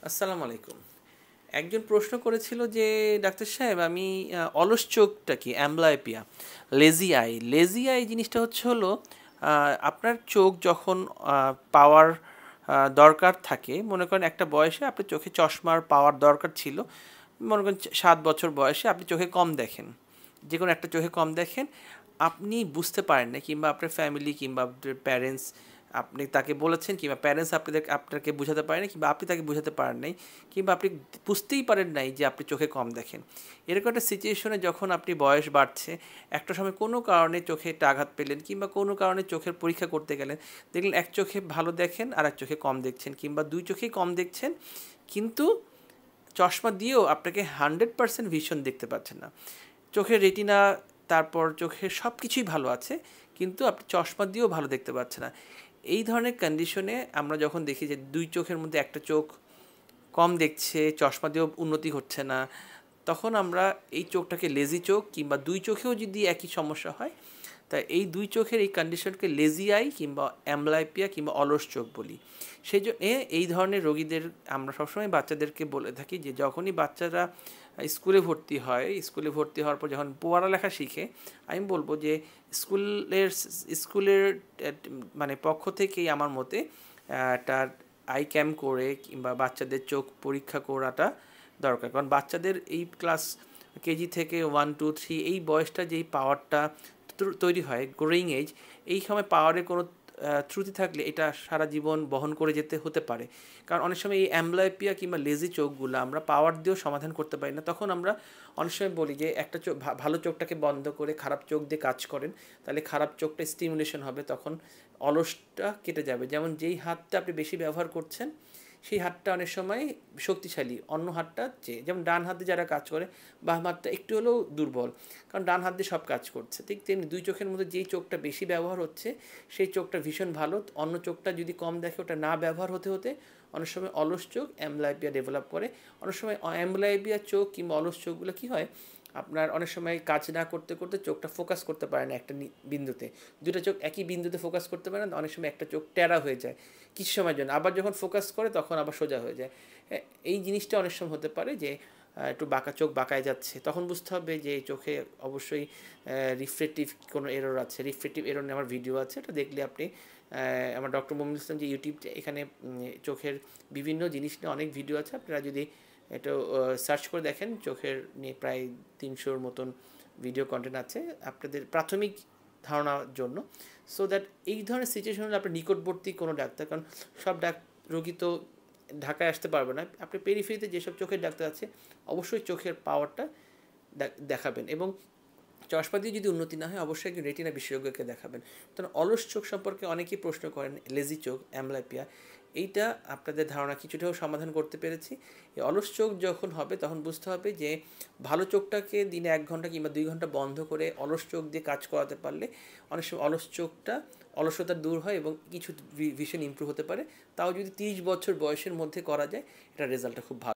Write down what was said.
আসসালামু আলাইকুম। একজন প্রশ্ন করেছিল যে ডাক্তার সাহেব আমি অলস চোখটা কি অ্যাম্বলাইপিয়া, লেজি আই জিনিসটা হলো আপনার চোখ যখন পাওয়ার দরকার থাকে, মনে করেন একটা বয়সে আপনার চোখে চশমার পাওয়ার দরকার ছিল, মনে করেন 7 বছর বয়সে আপনি চোখে কম দেখেন, যে কোনো একটা চোখে কম দেখেন, আপনি বুঝতে পারেন না কিংবা আপনার ফ্যামিলি কিংবা আপনার প্যারেন্টস আপনি তাকে বলেছেন কিংবা প্যারেন্টস আপনাকে বোঝাতে পারেন কিংবা আপনি তাকে বোঝাতে পারেন নাই কিংবা আপনি বুঝতেই পারেন নাই যে আপনি চোখে কম দেখেন। এরকম একটা সিচুয়েশনে যখন আপনি বয়স বাড়ছে, একটা সময় কোনো কারণে চোখে একটা আঘাত পেলেন কিংবা কোনো কারণে চোখের পরীক্ষা করতে গেলেন, দেখলেন এক চোখে ভালো দেখেন আর এক চোখে কম দেখছেন কিংবা দুই চোখেই কম দেখছেন, কিন্তু চশমা দিয়েও আপনাকে 100% ভিশন দেখতে পাচ্ছেন না। চোখের রেটিনা, তারপর চোখের সব কিছুই ভালো আছে, কিন্তু আপনি চশমা দিয়েও ভালো দেখতে পাচ্ছেন না। এই ধরনের কন্ডিশনে আমরা যখন দেখি যে দুই চোখের মধ্যে একটা চোখ কম দেখছে, চশমা দিয়েও উন্নতি হচ্ছে না, তখন আমরা এই চোখটাকে লেজি চোখ কিংবা দুই চোখেও যদি একই সমস্যা হয়, তাই এই দুই চোখের এই কন্ডিশনকে লেজি আই কিংবা অ্যাম্বলাইপিয়া কিংবা অলস চোখ বলি। সেই জন্য এই ধরনের রোগীদের আমরা সবসময় বাচ্চাদেরকে বলে থাকি যে যখনই বাচ্চারা স্কুলে ভর্তি হওয়ার পর যখন পড়ালেখা শিখে, আমি বলবো যে স্কুলের মানে পক্ষ থেকেই আমার মতে একটা আই ক্যাম্প করে কিংবা বাচ্চাদের চোখ পরীক্ষা করাটা দরকার। কারণ বাচ্চাদের এই ক্লাস কেজি থেকে 1 2 3 এই বয়সটা যেই পাওয়ারটা তৈরি হয়, গ্রোয়িং এজ, এই সময় পাওয়ারের কোনো ত্রুটি থাকলে এটা সারা জীবন বহন করে যেতে হতে পারে। কারণ অনেক সময় এই অ্যাম্বলাইপিয়া কিংবা লেজি চোখগুলো আমরা পাওয়ার দিয়েও সমাধান করতে পারি না। তখন আমরা অনেক সময় বলি যে একটা চোখ, ভালো চোখটাকে বন্ধ করে খারাপ চোখ দিয়ে কাজ করেন, তাহলে খারাপ চোখটা স্টিমুলেশন হবে, তখন অলসটা কেটে যাবে। যেমন যেই হাতটা আপনি বেশি ব্যবহার করছেন সেই হাতটা অনেক সময় শক্তিশালী অন্য হাতটা চেয়ে, যেমন ডান হাতে যারা কাজ করে বাম হাতটা একটু হলেও দুর্বল, কারণ ডান হাত দিয়ে সব কাজ করছে। ঠিক তেমনি দুই চোখের মধ্যে যেই চোখটা বেশি ব্যবহার হচ্ছে সেই চোখটা ভীষণ ভালো, অন্য চোখটা যদি কম দেখে ওটা না ব্যবহার হতে হতে অনেক সময় অলস চোখ অ্যাম্বলাইপিয়া ডেভেলপ করে। অনেক সময় অ্যাম্বলাইপিয়া চোখ কিংবা অলস চোখগুলো কী হয়, আপনার অনেক সময় কাজ না করতে করতে চোখটা ফোকাস করতে পারে না একটা বিন্দুতে, দুটো চোখ একই বিন্দুতে ফোকাস করতে পারে না, অনেক সময় একটা চোখ টেরা হয়ে যায় কিছু সময়ের জন্য, আবার যখন ফোকাস করে তখন আবার সোজা হয়ে যায়। এই জিনিসটা অনেক সময় হতে পারে যে একটু বাঁকা চোখ বাঁকায় যাচ্ছে, তখন বুঝতে হবে যে চোখে অবশ্যই রিফ্রেক্টিভ কোনো এরর আছে। রিফ্রেক্টিভ এরর নিয়ে আমার ভিডিও আছে, এটা দেখলে আপনি আমার ডক্টর মোমিনুল ইসলাম যে ইউটিউব, এখানে চোখের বিভিন্ন জিনিস নিয়ে অনেক ভিডিও আছে, আপনারা যদি এটা সার্চ করে দেখেন, চোখের নিয়ে প্রায় 300-র মতন ভিডিও কন্টেন্ট আছে আপনাদের প্রাথমিক ধারণার জন্য। সো দ্যাট এই ধরনের সিচুয়েশন হলে আপনার নিকটবর্তী কোনো ডাক্তার, কারণ সব রোগী তো ঢাকায় আসতে পারবে না, আপনি পেরিফেরিতে যেসব চোখের ডাক্তার আছে অবশ্যই চোখের পাওয়ারটা দেখাবেন, এবং চশমা দিয়ে যদি উন্নতি না হয় অবশ্যই একজন রেটিনা বিশেষজ্ঞকে দেখাবেন। কারণ অলস চোখ সম্পর্কে অনেকেই প্রশ্ন করেন, লেজি চোখ অ্যাম্বলাইপিয়া, এইটা আপনাদের ধারণা কিছুটাও সমাধান করতে পেরেছি। এই অলস চোখ যখন হবে তখন বুঝতে হবে যে ভালো চোখটাকে দিনে 1 ঘন্টা কিংবা 2 ঘন্টা বন্ধ করে অলস চোখ দিয়ে কাজ করাতে পারলে অনেক সময় অলসতা দূর হয় এবং কিছু ভিশন ইমপ্রুভ হতে পারে। তাও যদি 30 বছর বয়সের মধ্যে করা যায়, এটা রেজাল্টটা খুব ভালো।